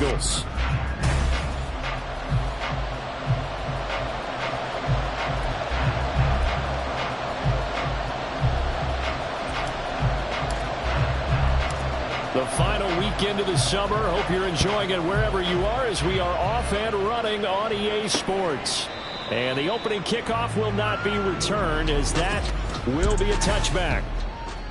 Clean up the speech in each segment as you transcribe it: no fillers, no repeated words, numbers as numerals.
Eagles. The final weekend of the summer. Hope you're enjoying it wherever you are as we are off and running on EA Sports. And the opening kickoff will not be returned as that will be a touchback.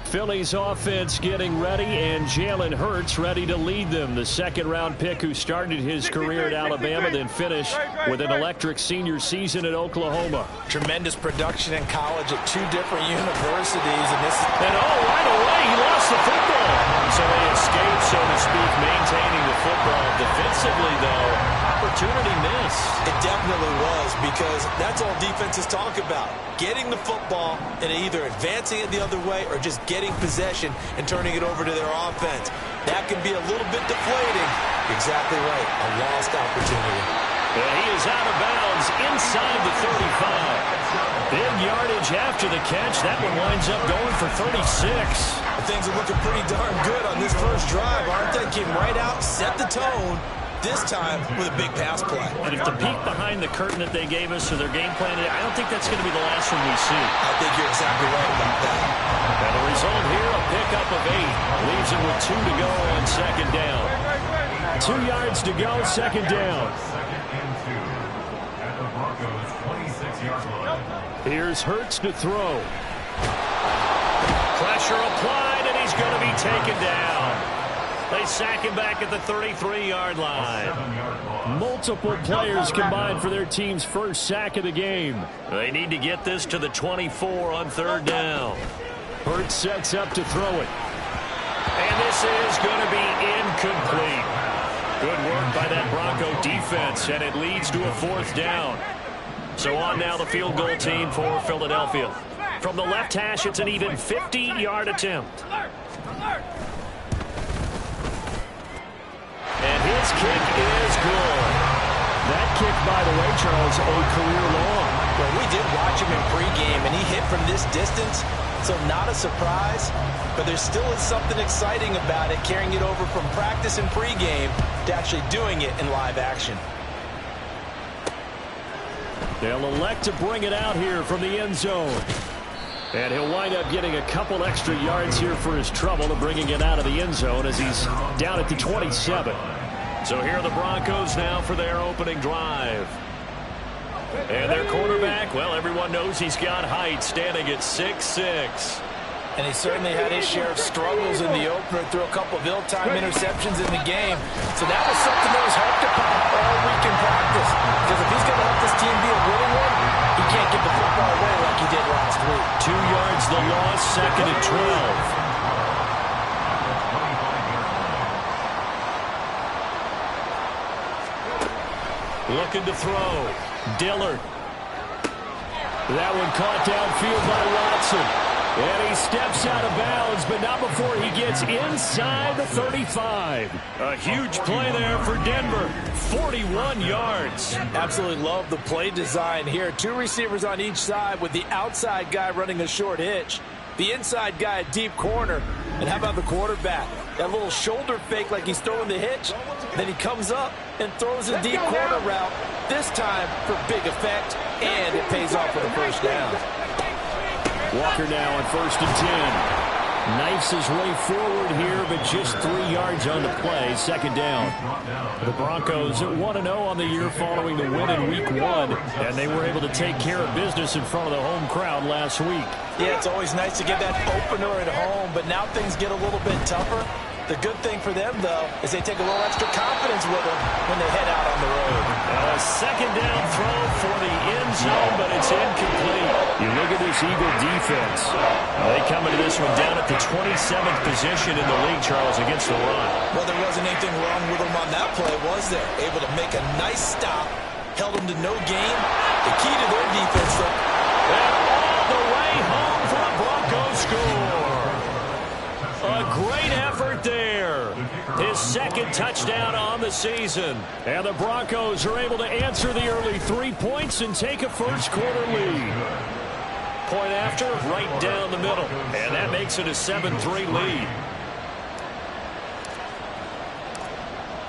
Philly's offense getting ready, and Jalen Hurts ready to lead them. The second-round pick who started his career at Alabama, then finished with an electric senior season at Oklahoma. Tremendous production in college at 2 different universities. And right away, he lost the football. So they escaped, so to speak, maintaining the football. Defensively, though, opportunity missed. It definitely was, because that's all defenses talk about. Getting the football and either advancing it the other way or just getting possession and turning it over to their offense. That can be a little bit deflating. Exactly right. A lost opportunity. And he is out of bounds inside the 35. Big yardage after the catch. That one winds up going for 36. Things are looking pretty darn good on this first drive, aren't they? Came right out, set the tone. This time with a big pass play. And if the peek behind the curtain that they gave us or their game plan, I don't think that's going to be the last one we see. I think you're exactly right about that. And the result here, a pickup of 8. Leaves him with 2 to go on second down. 2 yards to go, second down. Here's Hurts to throw. Pressure applied, and he's going to be taken down. They sack him back at the 33-yard line. Multiple players combined for their team's first sack of the game. They need to get this to the 24 on third down. Hurts sets up to throw it. And this is going to be incomplete. Good work by that Bronco defense, and it leads to a fourth down. So on now the field goal team for Philadelphia. From the left hash, it's an even 50-yard attempt. And his kick is good. That kick, by the way, Charles, a career long. Well, we did watch him in pregame, and he hit from this distance, so not a surprise. But there still is something exciting about it, carrying it over from practice and pregame to actually doing it in live action. They'll elect to bring it out here from the end zone. And he'll wind up getting a couple extra yards here for his trouble to bringing it out of the end zone as he's down at the 27. So here are the Broncos now for their opening drive. And their quarterback, well, everyone knows he's got height, standing at 6'6". And he certainly had his share of struggles in the opener, threw a couple of ill-timed interceptions in the game. So that was something that was hard to pop all week in practice. Because if he's going to help this team be a winning one, he can't give the football away like he did last week. 2 yards the loss, second and 12. Looking to throw. Dillard. That one caught downfield by Watson. And he steps out of bounds, but not before he gets inside the 35. A huge play there for Denver. 41 yards. Absolutely love the play design here. 2 receivers on each side with the outside guy running a short hitch. The inside guy at deep corner. And how about the quarterback? That little shoulder fake like he's throwing the hitch. Then he comes up and throws a deep corner route. This time for big effect, and it pays off for the first down. Walker now on 1st and 10. Knifes his way forward here, but just 3 yards on the play. Second down. The Broncos 1-0 on the year following the win in Week 1, and they were able to take care of business in front of the home crowd last week. Yeah, it's always nice to get that opener at home, but now things get a little bit tougher. The good thing for them, though, is they take a little extra confidence with them when they head out on the road. A second down throw for the end zone, but it's incomplete. You look at this Eagle defense. They come into this one down at the 27th position in the league, Charles, against the run. Well, there wasn't anything wrong with them on that play, was there? Able to make a nice stop, held them to no gain. The key to their defense, though. And all the way home for a Broncos score. A great effort there. His second touchdown on the season. And the Broncos are able to answer the early 3 points and take a first-quarter lead. Point after, right down the middle. And that makes it a 7-3 lead.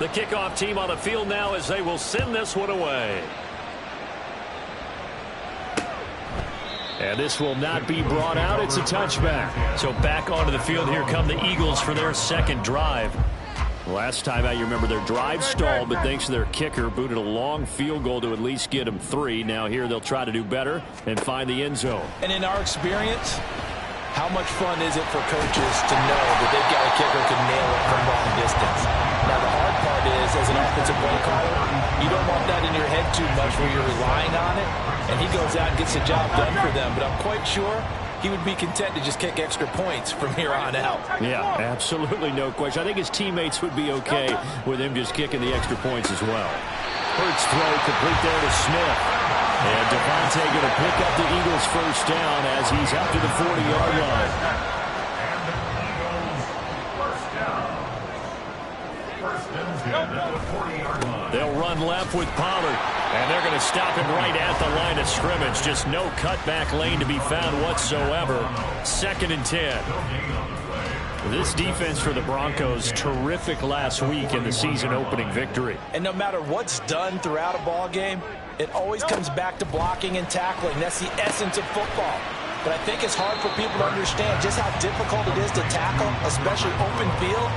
The kickoff team on the field now as they will send this one away. And this will not be brought out. It's a touchback. So back onto the field, here come the Eagles for their second drive. Last time out, you remember their drive stalled, but thanks to their kicker, booted a long field goal to at least get them 3. Now here they'll try to do better and find the end zone. And in our experience, how much fun is it for coaches to know that they've got a kicker who can nail it from long distance? Now the hard part is, as an offensive play caller, you don't want that in your head too much where you're relying on it, and he goes out and gets the job done for them. But I'm quite sure he would be content to just kick extra points from here on out. Yeah, absolutely no question. I think his teammates would be okay with him just kicking the extra points as well. Hurts throw complete there to Smith. And Devontae going to pick up the Eagles' first down as he's up to the 40-yard line. They'll run left with Pollard. And they're going to stop him right at the line of scrimmage. Just no cutback lane to be found whatsoever. 2nd and 10. This defense for the Broncos, terrific last week in the season-opening victory. And no matter what's done throughout a ball game, it always comes back to blocking and tackling. That's the essence of football. But I think it's hard for people to understand just how difficult it is to tackle, especially open field.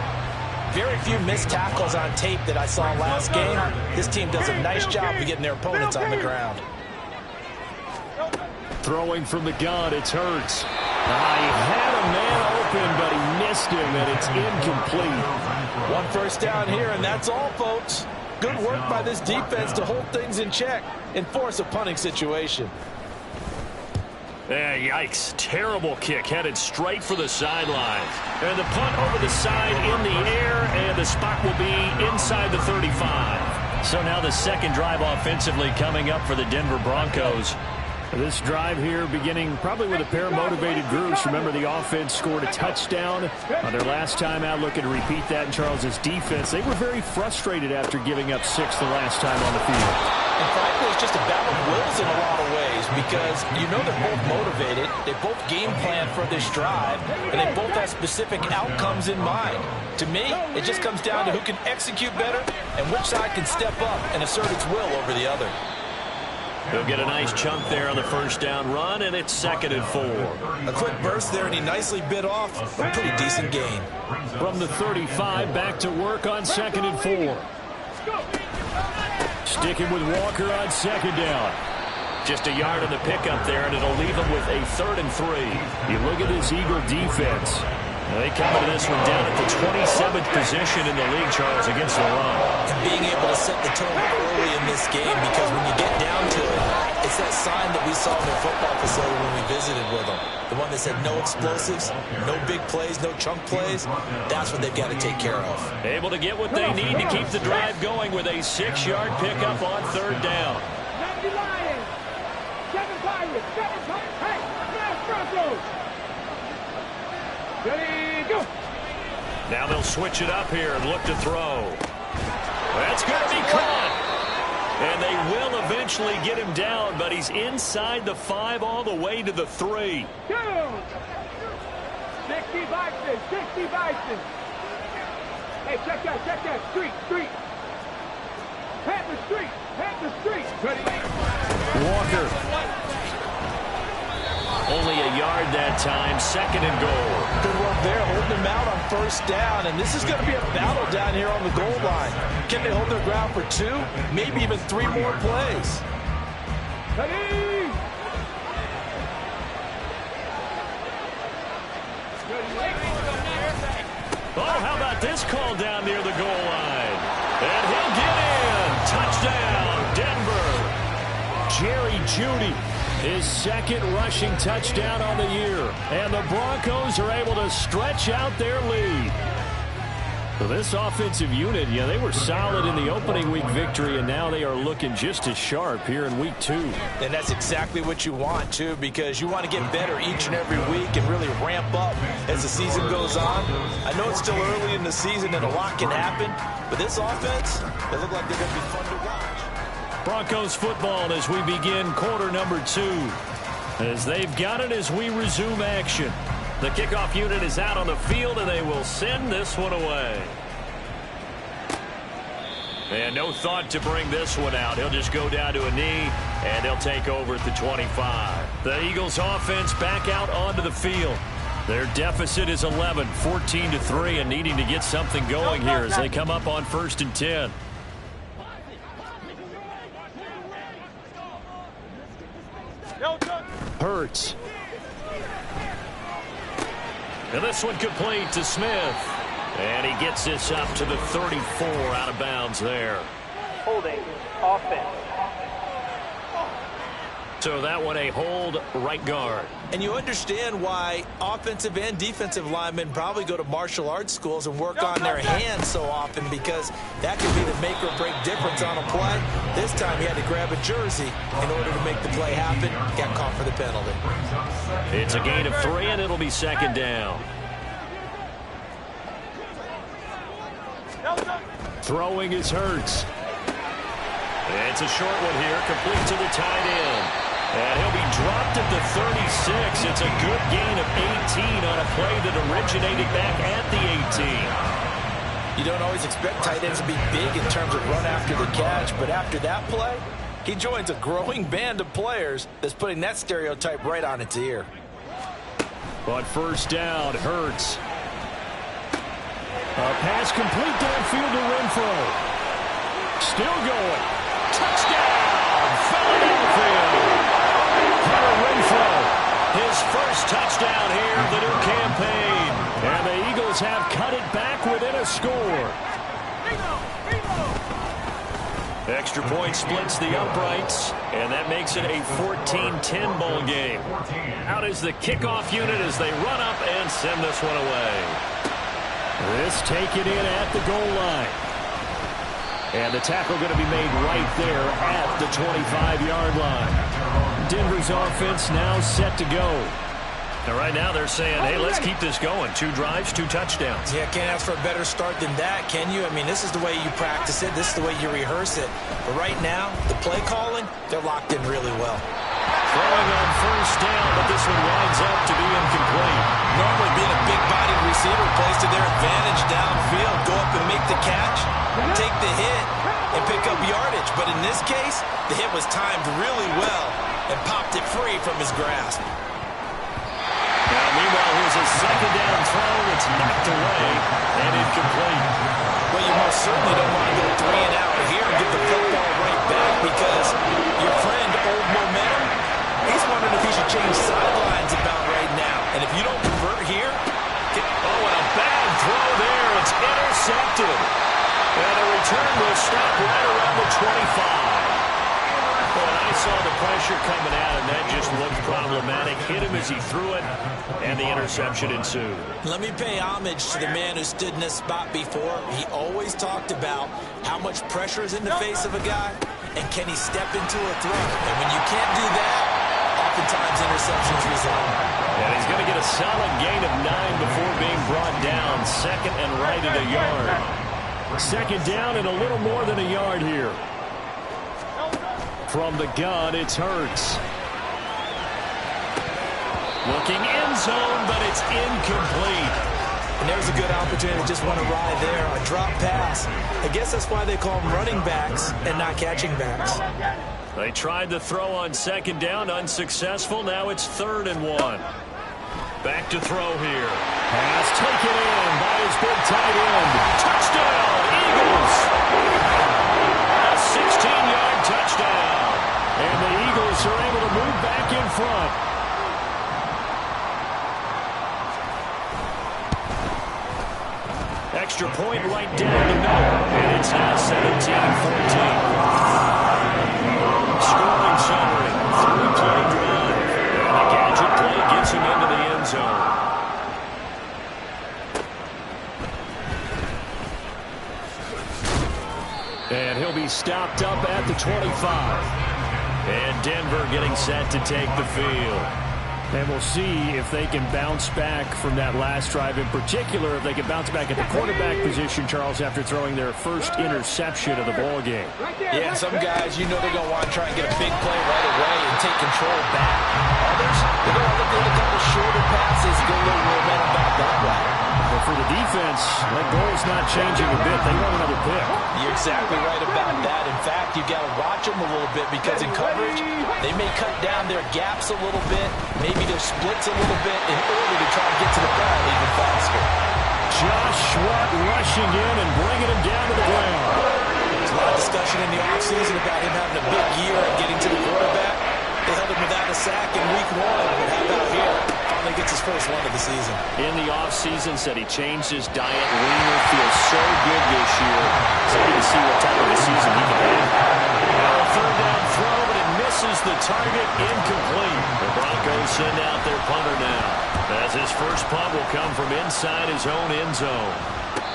Very few missed tackles on tape that I saw last game. This team does a nice job of getting their opponents on the ground. Throwing from the gun, it's Hurts. He had a man open, but he missed him, and it's incomplete. 1 first down here, and that's all, folks. Good work by this defense to hold things in check and force a punting situation. Yeah, yikes. Terrible kick headed straight for the sidelines. And the punt over the side in the air, and the spot will be inside the 35. So now the second drive offensively coming up for the Denver Broncos. This drive here beginning probably with a pair of motivated groups. Remember, the offense scored a touchdown on their last time out. Looking to repeat that in Charles's defense. They were very frustrated after giving up 6 the last time on the field. And frankly, it's just a battle of wills in a lot of ways because you know they're both motivated. They both game plan for this drive, and they both have specific outcomes in mind. To me, it just comes down to who can execute better and which side can step up and assert its will over the other. He'll get a nice chunk there on the first down run, and it's 2nd and 4. A quick burst there, and he nicely bit off a pretty decent gain. From the 35, back to work on 2nd and 4. Sticking with Walker on 2nd down. Just a yard on the pickup there, and it'll leave him with a 3rd and 3. You look at this Eagle defense. They come into this one down at the 27th position in the league, Charles, against the run. And being able to set the tone early in this game, because when you get down to it, it's that sign that we saw in their football facility when we visited with them. The one that said no explosives, no big plays, no chunk plays. That's what they've got to take care of. Able to get what they need to keep the drive going with a 6-yard pickup on 3rd down. Now they'll switch it up here and look to throw. That's going to be caught. And they will eventually get him down, but he's inside the 5 all the way to the 3. 60 Bison, 60 Bison. Hey, check that, street. Pat the street. Walker. Only a yard that time, 2nd and goal. Good work there, holding them out on 1st down, and this is going to be a battle down here on the goal line. Can they hold their ground for 2, maybe even 3 more plays? Ready? Oh, how about this call down near the goal line? And he'll get in. Touchdown, Denver. Jerry Jeudy, his 2nd rushing touchdown on the year. And the Broncos are able to stretch out their lead. So this offensive unit, yeah, they were solid in the opening week victory, and now they are looking just as sharp here in week 2. And that's exactly what you want, too, because you want to get better each and every week and really ramp up as the season goes on. I know it's still early in the season and a lot can happen, but this offense, they look like they're going to be fun to watch. Broncos football as we begin quarter number 2. As they've got it as we resume action. The kickoff unit is out on the field, and they will send this one away. And no thought to bring this one out. He'll just go down to a knee, and he'll take over at the 25. The Eagles offense back out onto the field. Their deficit is 11, 14-3, and needing to get something going here as they come up on 1st and 10. Hurts. And this one complete to Smith. And he gets this up to the 34, out of bounds there. Holding offense. So that one a hold, right guard. And you understand why offensive and defensive linemen probably go to martial arts schools and work on their hands so often, because that could be the make or break difference on a play. This time he had to grab a jersey in order to make the play happen. Got caught for the penalty. It's a gain of 3, and it'll be 2nd down. Throwing is Hurts. It's a short one here, complete to the tight end. And he'll be dropped at the 36. It's a good gain of 18 on a play that originated back at the 18. You don't always expect tight ends to be big in terms of run after the catch, but after that play, he joins a growing band of players that's putting that stereotype right on its ear. But 1st down, Hurts. A pass complete downfield to Renfro. Still going. Touchdown, Philadelphia. Renfro, his first touchdown here of the new campaign. And the Eagles have cut it back within a score. Extra point splits the uprights, and that makes it a 14-10 ball game. Out is the kickoff unit as they run up and send this one away. This taken in at the goal line. And the tackle going to be made right there at the 25-yard line. Denver's offense now set to go. And right now they're saying, hey, let's keep this going. 2 drives, 2 touchdowns. Yeah, can't ask for a better start than that, can you? I mean, this is the way you practice it. This is the way you rehearse it. But right now, the play calling, they're locked in really well. Throwing on 1st down, but this one winds up to be incomplete. Normally being a big-bodied receiver plays to their advantage downfield. Go up and make the catch, take the hit, and pick up yardage. But in this case, the hit was timed really well and popped it free from his grasp. Now, meanwhile, here's a 2nd down throw. It's knocked away and incomplete. Well, you most certainly don't want to go 3 and out here and get the football right back, because your friend, Old Momentum, he's wondering if he should change sidelines about right now. And if you don't convert here... Oh, and a bad throw there. It's intercepted. And a return will stop right around the 25. Well, I saw the pressure coming out, and that just looked problematic. Hit him as he threw it, and the interception ensued. Let me pay homage to the man who stood in this spot before. He always talked about how much pressure is in the face of a guy, and can he step into a throw. And when you can't do that, oftentimes interceptions result. And he's going to get a solid gain of 9 before being brought down. 2nd and right at a yard. 2nd down and a little more than a yard here. From the gun, it's Hurts. Looking end zone, but it's incomplete. And there's a good opportunity to just want to ride there. A drop pass. I guess that's why they call them running backs and not catching backs. They tried the throw on 2nd down, unsuccessful. Now it's 3rd and 1. Back to throw here. Pass taken in by his big tight end. Touchdown, Eagles! A 16-yard touchdown. And the Eagles are able to move back in front. Extra point right down the middle. And it's now 17-14. Scoring summary. 3-play drive. And the gadget play gets him into the end zone. And he'll be stopped up at the 25. And Denver getting set to take the field. And we'll see if they can bounce back from that last drive. In particular, if they can bounce back at the quarterback position, Charles, after throwing their first interception of the ball game. Yeah, some guys, you know they're going to want to try and get a big play right away and take control back. Others, they're going to look at a couple shorter passes, get a little momentum back that way. But for the defense, that goal's not changing a bit. They want another pick. You're exactly right about that. In fact, you've got to watch them a little bit because in coverage, they may cut down their gaps a little bit, maybe their splits a little bit in order to try to get to the ball even faster. Josh Sweat rushing in and bringing him down to the ground. There's a lot of discussion in the offseason about him having a big year and getting to the quarterback. They held him without a sack in week 1, but how about here? Finally gets his first one of the season. In the offseason, said he changed his diet. Leaner, feels so good this year. Excited to see what type of a season he can have. Now a third down throw, but it misses the target, incomplete. The Broncos send out their punter now, as his first punt will come from inside his own end zone.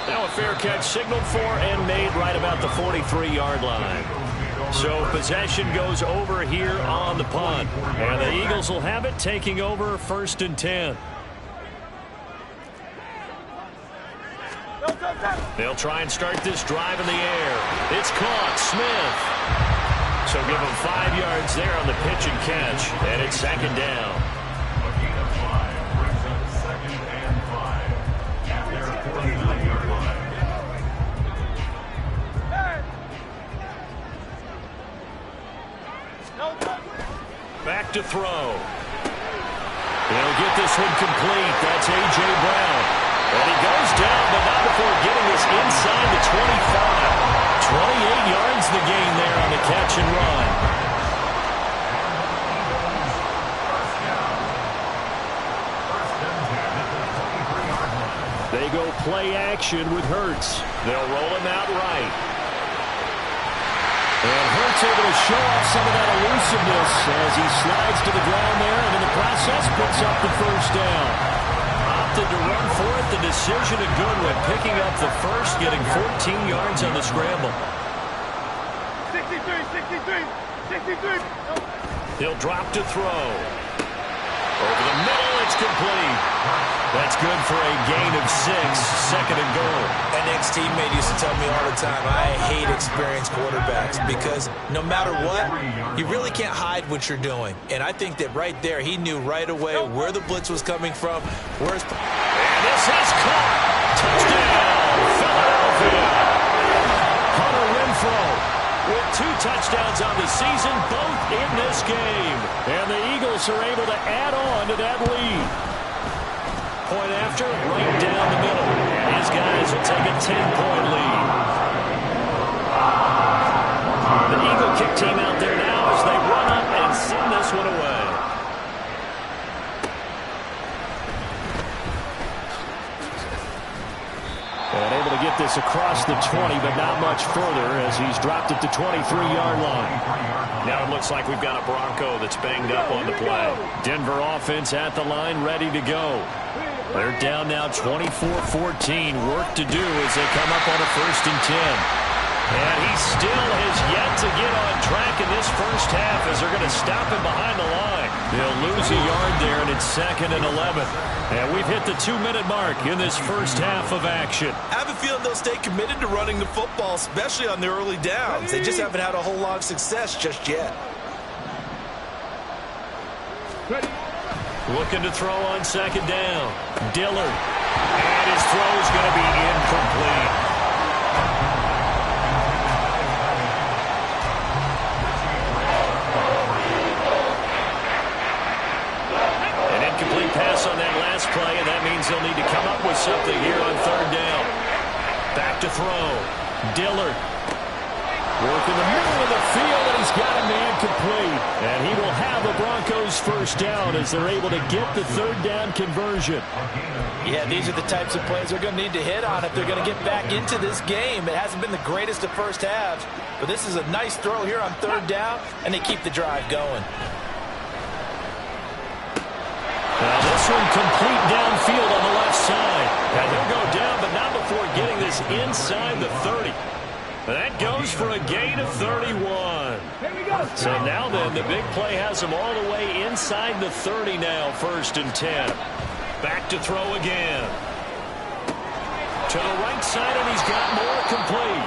Now a fair catch signaled for and made right about the 43-yard line. So possession goes over here on the punt. And the Eagles will have it, taking over 1st and 10. They'll try and start this drive in the air. It's caught. Smith. So give him 5 yards there on the pitch and catch. And it's 2nd down. Back to throw. He'll get this one complete. That's A.J. Brown. And he goes down, but not before getting this inside the 25. 28 yards the gain there on the catch and run. They go play action with Hurts. They'll roll him out right. And Hurts able to show off some of that elusiveness as he slides to the ground there, and in the process picks up the first down. Opted to run for it. The decision a good one, picking up the first, getting 14 yards on the scramble. 63, 63. He'll drop to throw. Over the middle, it's complete. That's good for a gain of 6, 2nd and goal. An ex-teammate used to tell me all the time, I hate experienced quarterbacks because no matter what, you really can't hide what you're doing. And I think that right there, he knew right away where the blitz was coming from. And this is caught. Touchdown, Philadelphia. Hunter Renfrow with 2 touchdowns on the season, both in this game. And the Eagles are able to add on to that lead. Point after, right down the middle. And his guys will take a 10-point lead. The Eagle kick team out there now as they run up and send this one away. And able to get this across the 20, but not much further as he's dropped it to 23-yard line. Now it looks like we've got a Bronco that's banged up on the play. Denver offense at the line, ready to go. They're down now 24-14. Work to do as they come up on a 1st and 10. And he still has yet to get on track in this first half as they're going to stop him behind the line. They'll lose a yard there, and it's 2nd and 11. And we've hit the 2-minute mark in this first half of action. I have a feeling they'll stay committed to running the football, especially on their early downs. They just haven't had a whole lot of success just yet. Looking to throw on 2nd down. Dillard. And his throw is going to be incomplete. Pass on that last play, and that means they'll need to come up with something here on 3rd down. Back to throw. Dillard. Work in the middle of the field, and he's got a man complete. And he will have the Broncos first down as they're able to get the 3rd down conversion. Yeah, these are the types of plays they're going to need to hit on if they're going to get back into this game. It hasn't been the greatest of first halves, but this is a nice throw here on 3rd down, and they keep the drive going. Now this one complete downfield on the left side. And he'll go down, but not before getting this inside the 30. That goes for a gain of 31. So now then, the big play has him all the way inside the 30 now, 1st and 10. Back to throw again. To the right side, and he's got more complete.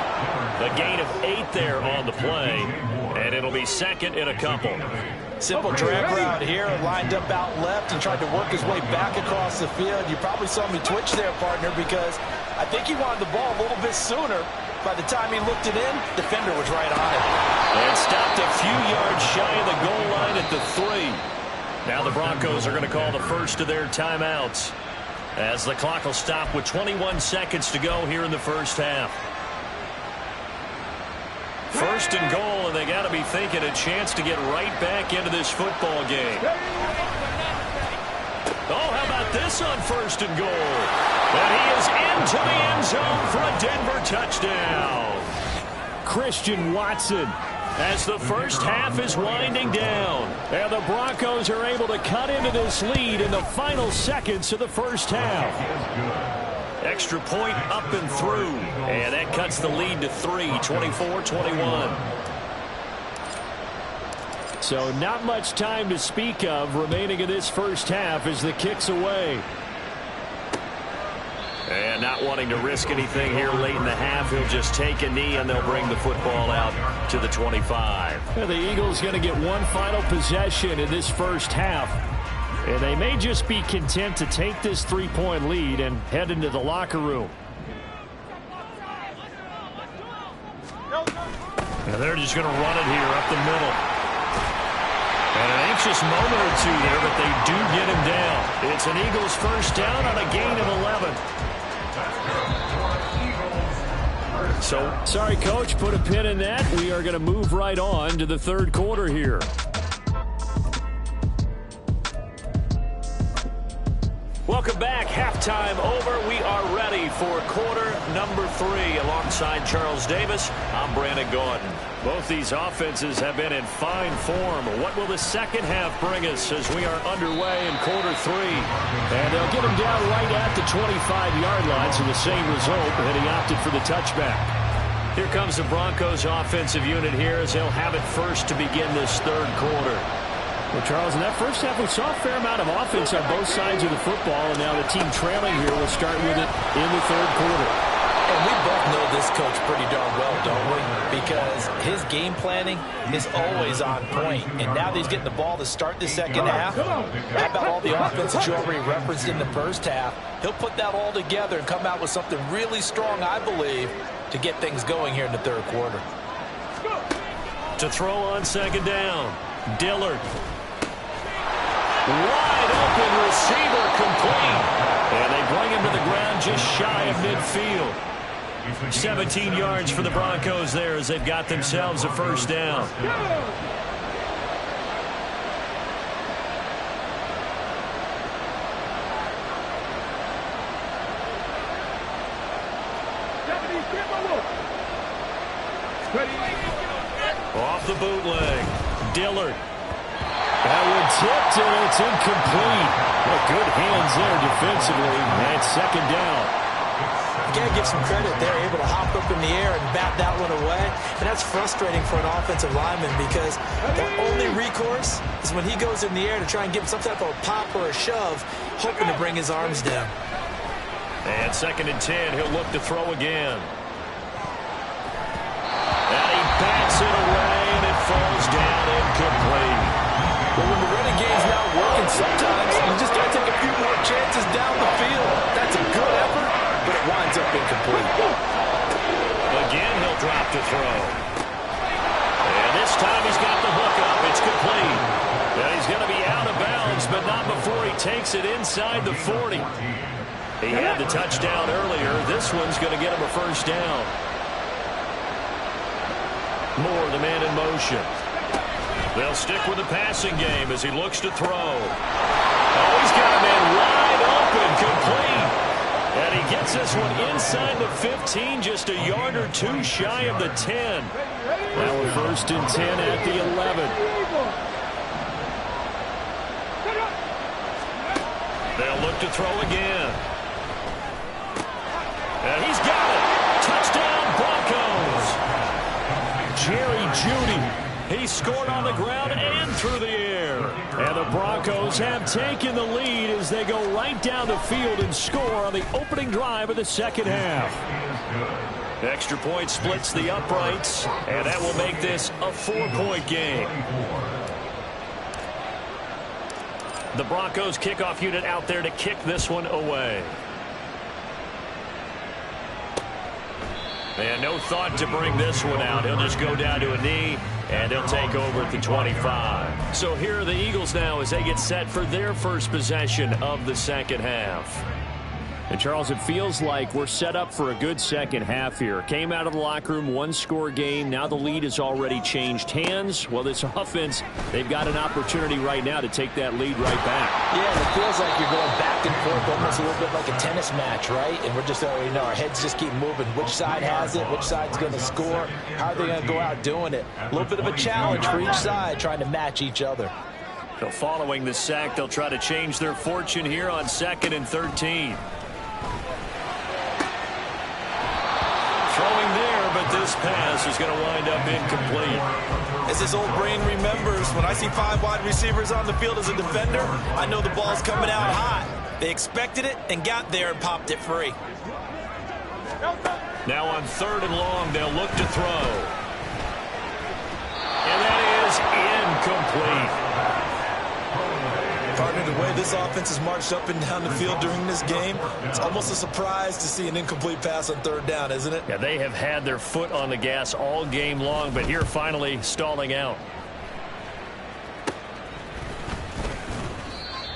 A gain of 8 there on the play, and it'll be second and a couple. Simple drag route here, lined up out left and tried to work his way back across the field. You probably saw me twitch there, partner, because I think he wanted the ball a little bit sooner. By the time he looked it in, defender was right on it. And stopped a few yards shy of the goal line at the 3. Now the Broncos are going to call the first of their timeouts, as the clock will stop with 21 seconds to go here in the first half. First and goal, and they got to be thinking a chance to get right back into this football game. Oh, how about this on first and goal? And he is into the end zone for a Denver touchdown. Christian Watson, as the first half is winding down. And the Broncos are able to cut into this lead in the final seconds of the first half. Extra point up and through. And that cuts the lead to 3, 24-21. So not much time to speak of remaining in this first half as the kick's away. And not wanting to risk anything here late in the half, he'll just take a knee and they'll bring the football out to the 25. And the Eagles going to get one final possession in this first half. And they may just be content to take this 3-point lead and head into the locker room. And they're just going to run it here up the middle. And an anxious moment or two there, but they do get him down. It's an Eagles first down on a gain of 11. So, sorry, Coach, put a pin in that. We are going to move right on to the third quarter here. Welcome back. Halftime over. We are ready for quarter number 3. Alongside Charles Davis, I'm Brandon Gaudin. Both these offenses have been in fine form. What will the second half bring us as we are underway in quarter 3? And they'll get him down right at the 25-yard line, so the same result, and he opted for the touchback. Here comes the Broncos offensive unit here as they'll have it first to begin this third quarter. Well, Charles, in that first half, we saw a fair amount of offense on both sides of the football, and now the team trailing here will start with it in the third quarter. And we both know this coach pretty darn well, don't we? Because his game planning is always on point. And now that he's getting the ball to start the second half, how about all the offense that you already referenced in the first half? He'll put that all together and come out with something really strong, I believe, to get things going here in the third quarter. To throw on second down, Dillard. Wide open receiver, complete. And they bring him to the ground just shy of midfield. 17 yards for the Broncos there as they've got themselves a first down. Off the bootleg, Dillard. That one tipped, and it's incomplete. Well, good hands there defensively. And second down. You got to give some credit. They're able to hop up in the air and bat that one away. And that's frustrating for an offensive lineman because the only recourse is when he goes in the air to try and give some type of a pop or a shove, hoping to bring his arms down. And second and 10, he'll look to throw again. And he bats it away, and it falls down incomplete. But when the running game's not working, sometimes you just got to take a few more chances down the field. That's a good effort, but it winds up incomplete. Again, he'll drop to throw. And this time he's got the hook up. It's complete. And he's going to be out of bounds, but not before he takes it inside the 40. He had the touchdown earlier. This one's going to get him a first down. Moore, the man in motion. They'll stick with the passing game as he looks to throw. Oh, he's got a man wide open, complete. And he gets this one inside the 15, just a yard or two shy of the 10. Now we're first and 10 at the 11. They'll look to throw again. And he's got it. Touchdown, Broncos. Jerry Jeudy. He scored on the ground and through the air. And the Broncos have taken the lead as they go right down the field and score on the opening drive of the second half. Extra point splits the uprights, and that will make this a 4-point game. The Broncos kickoff unit out there to kick this one away. And no thought to bring this one out. He'll just go down to a knee, and he'll take over at the 25. So here are the Eagles now as they get set for their first possession of the second half. And, Charles, it feels like we're set up for a good second half here. Came out of the locker room, one-score game. Now the lead has already changed hands. Well, this offense, they've got an opportunity right now to take that lead right back. Yeah, and it feels like you're going back and forth almost a little bit like a tennis match, right? And we're just already know our heads just keep moving. Which side has it? Which side's going to score? How are they going to go out doing it? A little bit of a challenge for each side trying to match each other. So following the sack, they'll try to change their fortune here on 2nd and 13. Throwing there, but this pass is going to wind up incomplete. As this old brain remembers, when I see 5 wide receivers on the field as a defender, I know the ball's coming out hot. They expected it and got there and popped it free. Now on 3rd and long, they'll look to throw. And that is incomplete. Partner, the way this offense has marched up and down the field during this game, it's almost a surprise to see an incomplete pass on 3rd down, isn't it? Yeah, they have had their foot on the gas all game long, but here finally stalling out.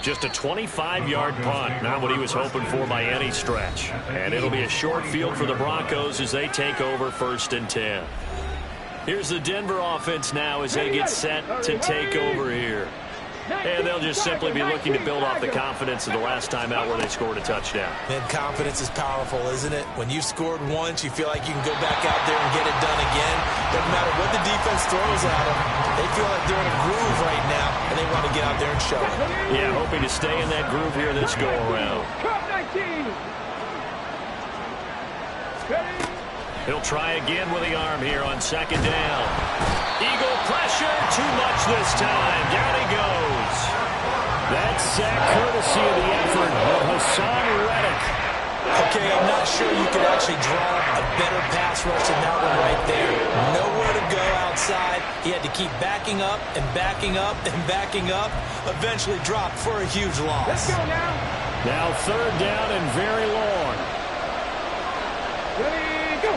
Just a 25-yard punt, not what he was hoping for by any stretch. And it'll be a short field for the Broncos as they take over 1st and 10. Here's the Denver offense now as they get set to take over here. And they'll just simply be looking to build off the confidence of the last time out where they scored a touchdown. Man, confidence is powerful, isn't it? When you've scored once, you feel like you can go back out there and get it done again. Doesn't matter what the defense throws at them. They feel like they're in a groove right now, and they want to get out there and show it. Yeah, hoping to stay in that groove here this go-around. He'll try again with the arm here on 2nd down. Eagle pressure, too much this time. Down he goes. That sack courtesy of the effort of Hassan Reddick. Okay, I'm not sure you could actually draw a better pass rush than that one right there. Nowhere to go outside. He had to keep backing up and backing up and backing up. Eventually dropped for a huge loss. Let's go now. Now 3rd down and very long. Ready, go.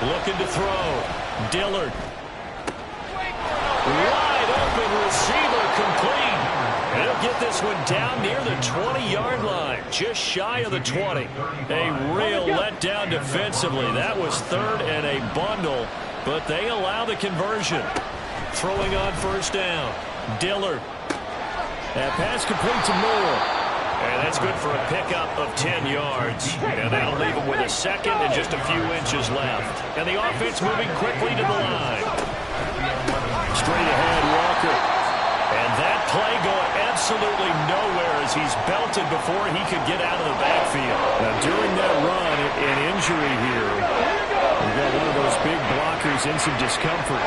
Looking to throw. Dillard. Wide open receiver complete. And he'll get this one down near the 20-yard line, just shy of the 20. A real letdown defensively. That was 3rd and a bundle, but they allow the conversion. Throwing on 1st down. Dillard. That pass complete to Moore. And that's good for a pickup of 10 yards. And that'll leave him with a 2nd and just a few inches left. And the offense moving quickly to the line. Straight ahead, Walker. And that play going absolutely nowhere as he's belted before he could get out of the backfield. Now, during that run, an injury here. We've got one of those big blockers in some discomfort.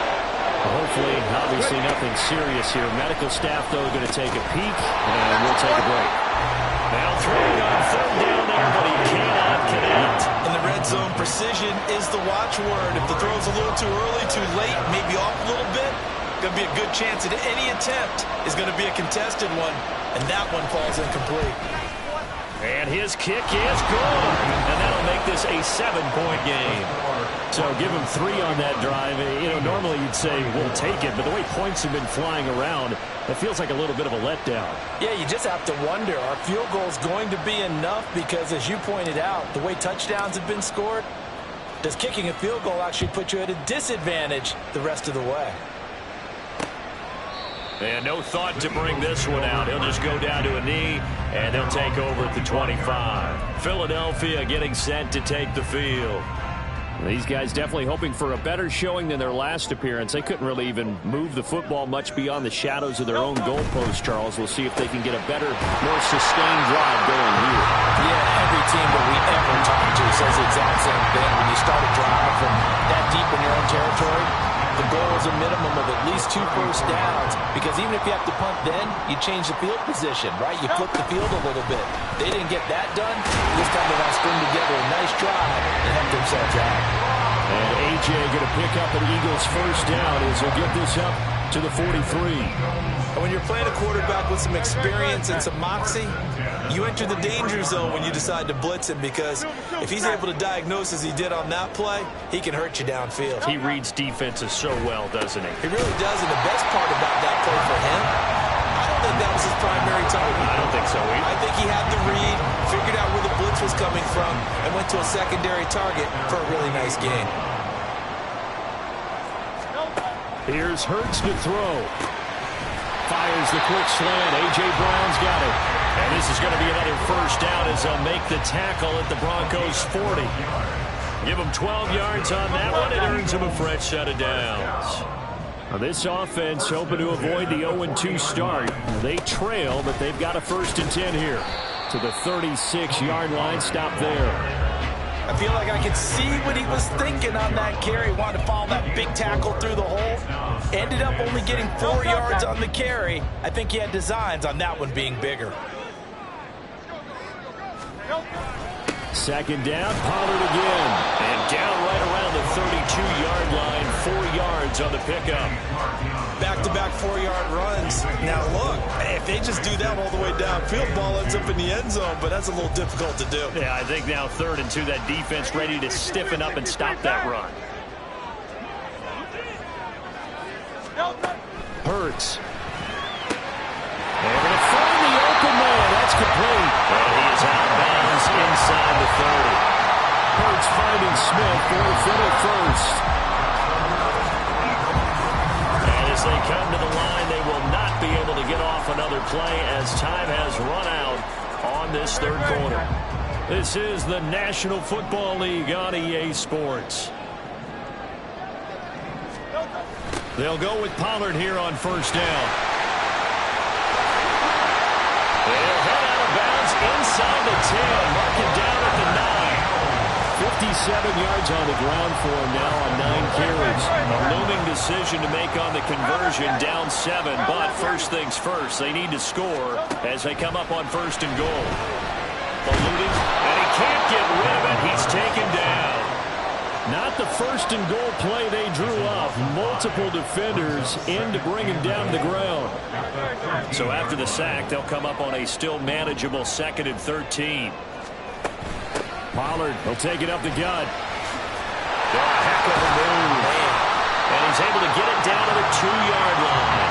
Hopefully, obviously nothing serious here. Medical staff, though, going to take a peek, and we'll take a break. Now throwing on 3rd down there, but he cannot connect. In the red zone, precision is the watchword. If the throw's a little too early, too late, maybe off a little bit, going to be a good chance that any attempt is going to be a contested one, and that one falls incomplete. And his kick is good. And that'll make this a 7-point game. So give him 3 on that drive. You know, normally you'd say, we'll take it. But the way points have been flying around, it feels like a little bit of a letdown. Yeah, you just have to wonder, are field goals going to be enough? Because as you pointed out, the way touchdowns have been scored, does kicking a field goal actually put you at a disadvantage the rest of the way? And no thought to bring this one out. He'll just go down to a knee, and they'll take over at the 25. Philadelphia getting set to take the field. These guys definitely hoping for a better showing than their last appearance. They couldn't really even move the football much beyond the shadows of their own goalpost, Charles. We'll see if they can get a better, more sustained drive going here. Yeah, every team that we ever talk to says the exact same thing. When you start a drive from that deep in your own territory, the goal is a minimum of at least 2 first downs, because even if you have to punt then, you change the field position, right? You flip the field a little bit. They didn't get that done. This time they want to string together a nice drive and help themselves out. And A.J. going to pick up an Eagles first down as he'll get this up to the 43. And when you're playing a quarterback with some experience and some moxie, you enter the danger zone when you decide to blitz him, because if he's able to diagnose as he did on that play, he can hurt you downfield. He reads defenses so well, doesn't he? He really does, and the best part about that play for him, I don't think that was his primary target. I don't think so either. I think he had the read, figured out where the blitz was coming from, and went to a secondary target for a really nice gain. Here's Hurts to throw. Fires the quick slant. A.J. Brown's got it. And this is going to be another first down as they'll make the tackle at the Broncos' 40. Give them 12 yards on that one. It earns them a fresh set of downs. Now this offense hoping to avoid the 0-2 start. They trail, but they've got a 1st and 10 here. To the 36-yard line. Stop there. I feel like I could see what he was thinking on that carry. Wanted to follow that big tackle through the hole. Ended up only getting 4 yards on the carry. I think he had designs on that one being bigger. 2nd down, Pollard again. And down right around the 32-yard line, 4 yards on the pickup. Back-to-back 4-yard runs. Now look, if they just do that all the way downfield, ball ends up in the end zone, but that's a little difficult to do. Yeah, I think now 3rd and 2, that defense ready to stiffen up and stop that run. Hurts. They're going to find the open man. That's complete. And he is out of bounds inside the 30. Hurts finding Smith for the fiddle first. And as they come to the line, they will not be able to get off another play as time has run out on this 3rd quarter. This is the National Football League on EA Sports. They'll go with Pollard here on 1st down. They'll head out of bounds inside the 10. Mark it down at the 9. 57 yards on the ground for him now on 9 carries. A looming decision to make on the conversion, down 7. But first things first, they need to score as they come up on 1st and goal. Eluding, and he can't get rid of it. He's taken down. Not the 1st and goal play they drew up. Multiple defenders in to bring him down to the ground. So after the sack, they'll come up on a still manageable 2nd and 13. Pollard will take it up the gut. A heck of a move. And he's able to get it down to the 2-yard line.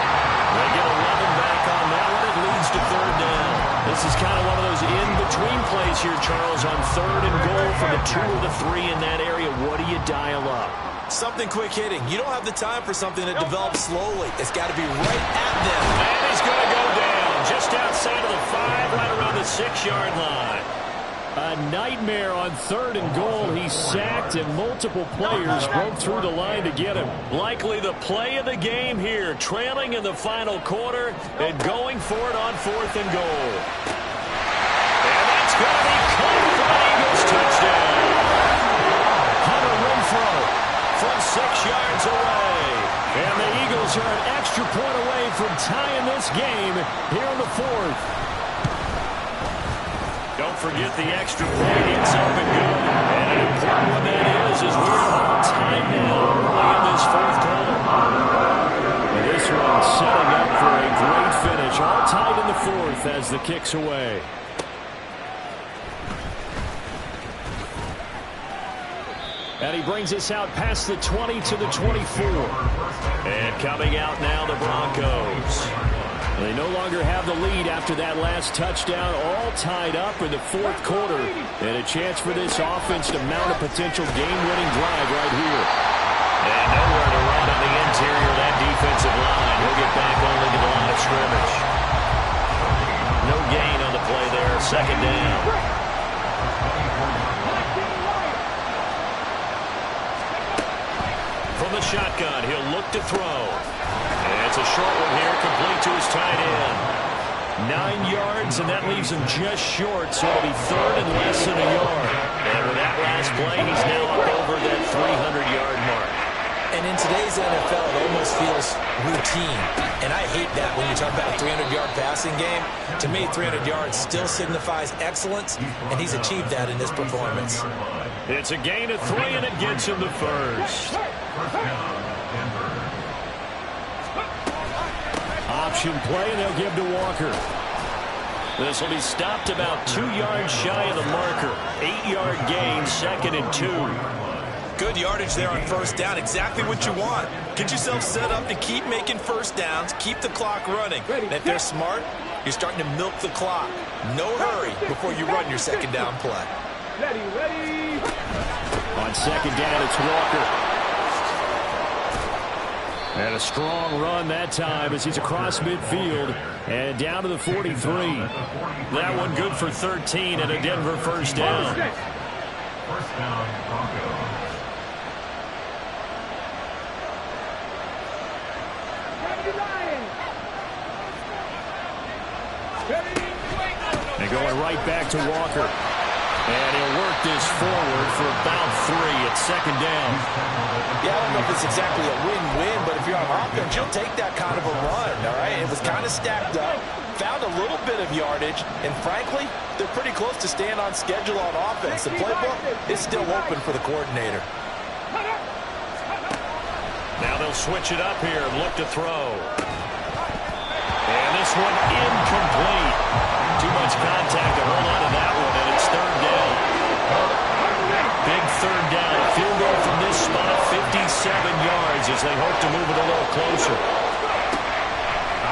They get 11 back on that one. It leads to 3rd down. This is kind of one of those in-between plays here, Charles, on 3rd and goal from the 2 or the 3 in that area. What do you dial up? Something quick hitting. You don't have the time for something that develops slowly. It's got to be right at them. And he's going to go down just outside of the 5, right around the 6-yard line. A nightmare on 3rd and goal. He's sacked, and multiple players broke through the line to get him. Likely the play of the game here, trailing in the final quarter and going for it on 4th and goal. And that's going to be caught for an Eagles touchdown. Hunter Renfrow from 6 yards away. And the Eagles are an extra point away from tying this game here in the 4th. Don't forget the extra point. It's up and good. And an important one that is we're all tied now early in this 4th quarter. And this one setting up for a great finish. All tied in the 4th as the kick's away. And he brings us out past the 20 to the 24. And coming out now, the Broncos. They no longer have the lead after that last touchdown, all tied up in the 4th quarter. And a chance for this offense to mount a potential game-winning drive right here. And nowhere to run on the interior of that defensive line. He'll get back only to the line of scrimmage. No gain on the play there, 2nd down. From the shotgun, he'll look to throw. And it's a short one here, complete to his tight end. 9 yards, and that leaves him just short, so it'll be 3rd and less than a yard. And with that last play, he's now up over that 300-yard mark. And in today's NFL, it almost feels routine. And I hate that when you talk about a 300-yard passing game. To me, 300 yards still signifies excellence, and he's achieved that in this performance. It's a gain of 3, and it gets him the first. Option play, and they'll give to Walker. This will be stopped about 2 yards shy of the marker. 8-yard gain, 2nd and 2. Good yardage there on first down. Exactly what you want. Get yourself set up to keep making first downs, keep the clock running. And if they're smart, you're starting to milk the clock. No hurry before you run your second down play. Ready. On second down, it's Walker. And a strong run that time as he's across midfield and down to the 43. That one good for 13 and a Denver first down. First down, Broncos. And going right back to Walker. And he'll work this forward for about 3 at second down. Yeah, I don't know if it's exactly a win-win, but if you're on offense, you'll take that kind of a run, all right? It was kind of stacked up, found a little bit of yardage, and frankly, they're pretty close to staying on schedule on offense. The playbook is still open for the coordinator. Now they'll switch it up here and look to throw. And this one incomplete. Too much contact to hold on to that one, and it's third down. Big third down. A field goal from this spot, 57 yards as they hope to move it a little closer.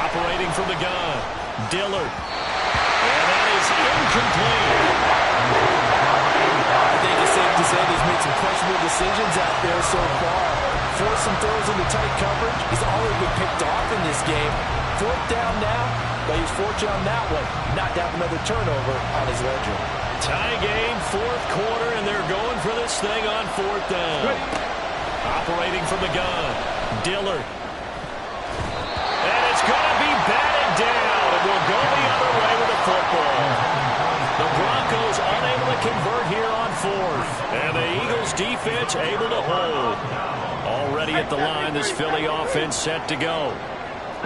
Operating from the gun, Dillard. And that is incomplete. I think it's safe to say he's made some questionable decisions out there so far. Forced some throws into tight coverage. He's already been picked off in this game. Fourth down now, but he's fortunate on that one. Not to have another turnover on his ledger. Tie game, fourth quarter, and they're going for this thing on fourth down. Operating from the gun, Dillard. And it's going to be batted down. It will go the other way with the football. The Broncos unable to convert here on fourth. And the Eagles defense able to hold. Already at the line, this Philly offense set to go.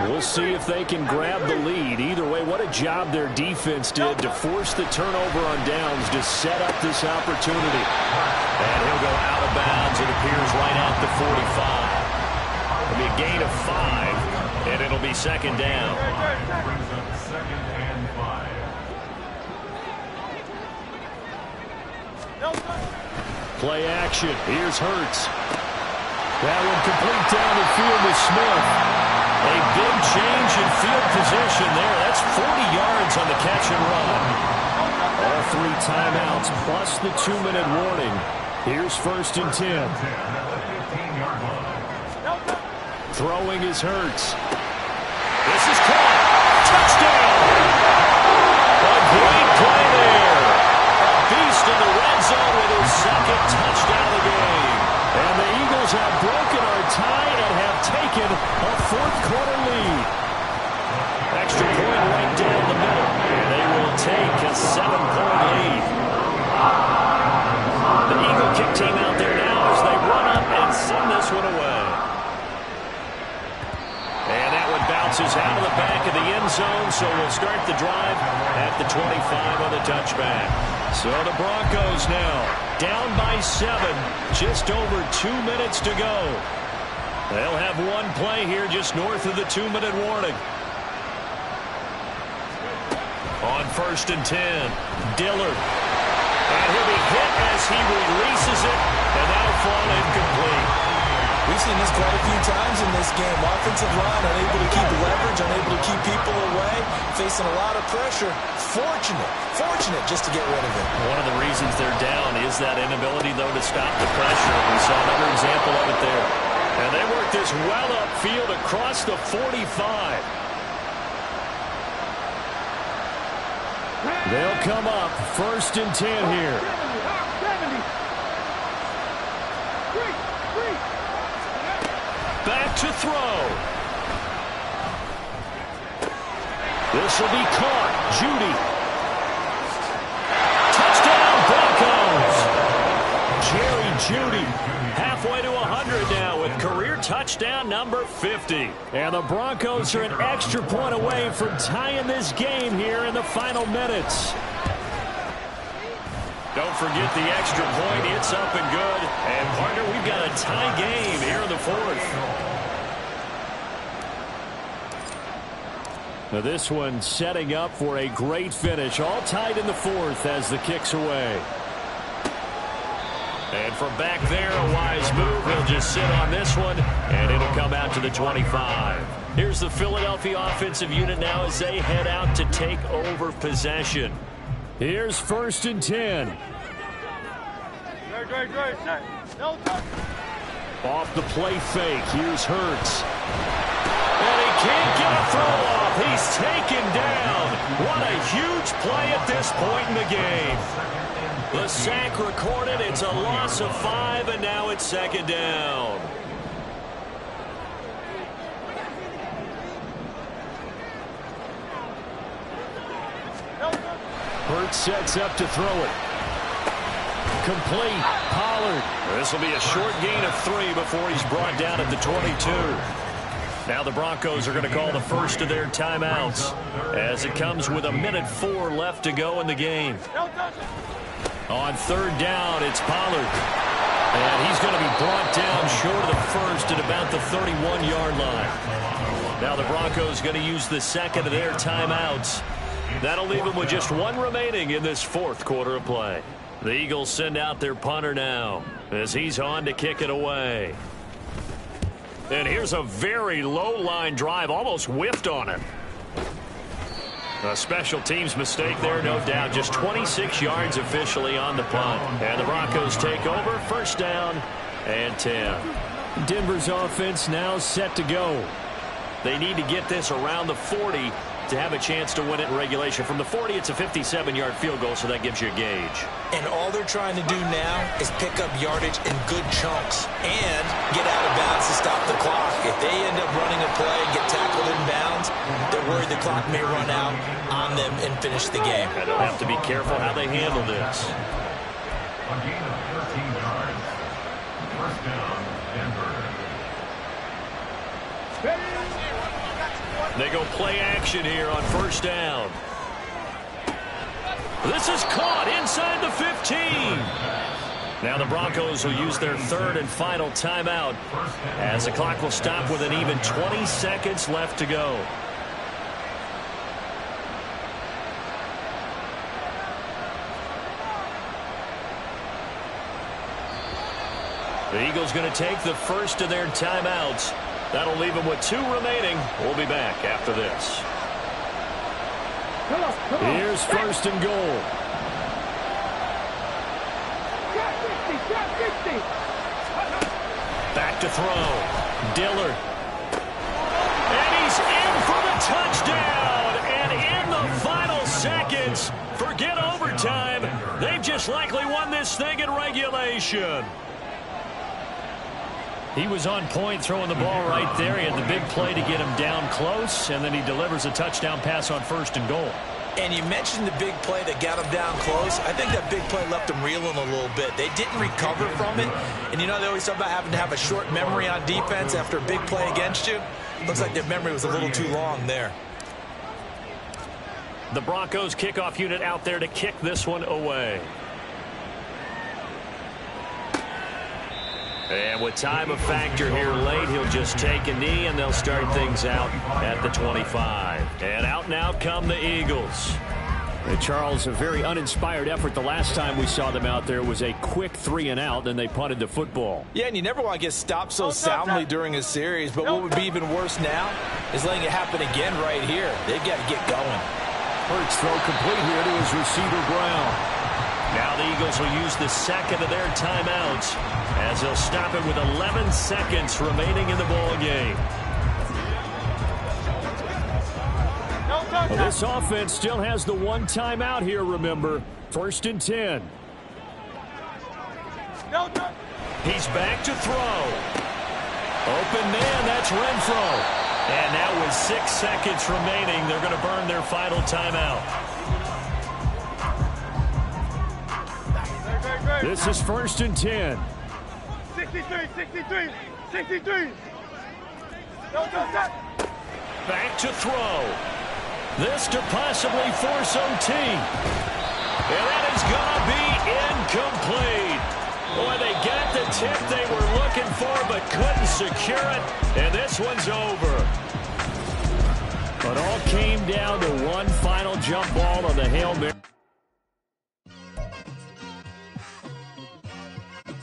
We'll see if they can grab the lead. Either way, what a job their defense did to force the turnover on downs to set up this opportunity. And he'll go out of bounds. It appears right at the 45. It'll be a gain of 5, and it'll be second down. Second and 5. Play action. Here's Hurts. That one complete down the field to Smith. A big change in field position there. That's 40 yards on the catch and run. All 3 timeouts plus the 2-minute warning. Here's first and 10. Throwing is Hurts. This is caught. Touchdown! A great play there. A beast in the red zone with his second touchdown of the game. And the Eagles have broken our tie and have taken a fourth-quarter lead. Extra point right down the middle. And they will take a 7-point lead. The Eagle kick team out there now as they run up and send this one away. And that one bounces out of the back of the end zone, so we'll start the drive at the 25 on the touchback. So the Broncos now down by 7, just over 2 minutes to go. They'll have one play here just north of the 2-minute warning. On first and 10, Dillard. And he'll be hit as he releases it, and that'll fall incomplete. We've seen this quite a few times in this game. Offensive line unable to keep leverage, unable to keep people away, facing a lot of pressure. Fortunate just to get rid of it. One of the reasons they're down is that inability, though, to stop the pressure. We saw another example of it there. And they work this well upfield across the 45. They'll come up first and 10 here. Back to throw. This will be caught. Judy. Touchdown Broncos. Jerry Judy halfway to 100 now with career touchdown number 50. And the Broncos are an extra point away from tying this game here in the final minutes. Don't forget the extra point. It's up and good. And, partner, we've got a tie game here in the fourth. Now this one setting up for a great finish. All tied in the fourth as the kick's away. And from back there, a wise move. He'll just sit on this one, and it'll come out to the 25. Here's the Philadelphia offensive unit now as they head out to take over possession. Here's 1st and 10. Off the play fake. Here's Hurts. And he can't get a throw off. He's taken down. What a huge play at this point in the game. The sack recorded. It's a loss of 5, and now it's 2nd down. Hurts sets up to throw it. Complete. Pollard. This will be a short gain of 3 before he's brought down at the 22. Now the Broncos are going to call the first of their timeouts as it comes with 1:04 left to go in the game. On 3rd down, it's Pollard. And he's going to be brought down short of the first at about the 31-yard line. Now the Broncos going to use the second of their timeouts. That'll leave them with just 1 remaining in this 4th quarter of play. The Eagles send out their punter now as he's on to kick it away. And here's a very low-line drive, almost whiffed on it. A special teams mistake there, no doubt. Just 26 yards officially on the punt. And the Broncos take over, 1st down and 10. Denver's offense now set to go. They need to get this around the 40 to have a chance to win it in regulation. From the 40, it's a 57-yard field goal, so that gives you a gauge. And all they're trying to do now is pick up yardage in good chunks and get out of bounds to stop the clock. If they end up running a play and get tackled in bounds, they're worried the clock may run out on them and finish the game. And they'll have to be careful how they handle this. A gain of 13 yards. 1st down, Denver. They go play action here on 1st down. This is caught inside the 15. Now the Broncos will use their 3rd and final timeout as the clock will stop with an even 20 seconds left to go. The Eagles going to take the first of their timeouts. That'll leave them with 2 remaining. We'll be back after this. Here's 1st and goal. Back to throw. Dillard. And he's in for the touchdown. And in the final seconds, forget overtime. They've just likely won this thing in regulation. He was on point throwing the ball right there. He had the big play to get him down close, and then he delivers a touchdown pass on 1st and goal. And you mentioned the big play that got him down close. I think that big play left him reeling a little bit. They didn't recover from it. And, you know, they always talk about having to have a short memory on defense after a big play against you. Looks like their memory was a little too long there. The Broncos kickoff unit out there to kick this one away. And with time a factor here late, he'll just take a knee, and they'll start things out at the 25. And out now come the Eagles. And Charles, a very uninspired effort. The last time we saw them out there was a quick 3-and-out, then they punted the football. Yeah, and you never want to get stopped so soundly during a series, but what would be even worse now is letting it happen again right here. They've got to get going. Hurts throw complete here to his receiver Brown. Now the Eagles will use the second of their timeouts as they'll stop it with 11 seconds remaining in the ball game. Well, this offense still has the 1 timeout here, remember. 1st and 10. He's back to throw. Open man, that's Renfro. And now with 6 seconds remaining, they're going to burn their final timeout. This is 1st and 10. 63. Back to throw. This to possibly force OT. And that is going to be incomplete. Boy, they got the tip they were looking for but couldn't secure it. And this one's over. But all came down to one final jump ball on the Hail Mary.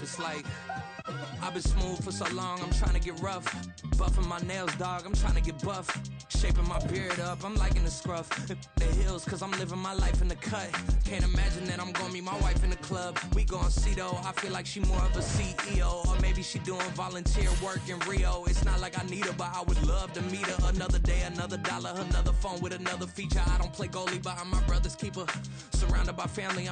It's like I've been smooth for so long, I'm trying to get rough. Buffing my nails, dog, I'm trying to get buff. Shaping my beard up, I'm liking the scruff. The hills, cause I'm living my life in the cut. Can't imagine that I'm gonna meet my wife in the club. We gon' see though, I feel like she more of a CEO. Or maybe she doing volunteer work in Rio. It's not like I need her, but I would love to meet her. Another day, another dollar, another phone with another feature. I don't play goalie, but I'm my brother's keeper. Surrounded by family,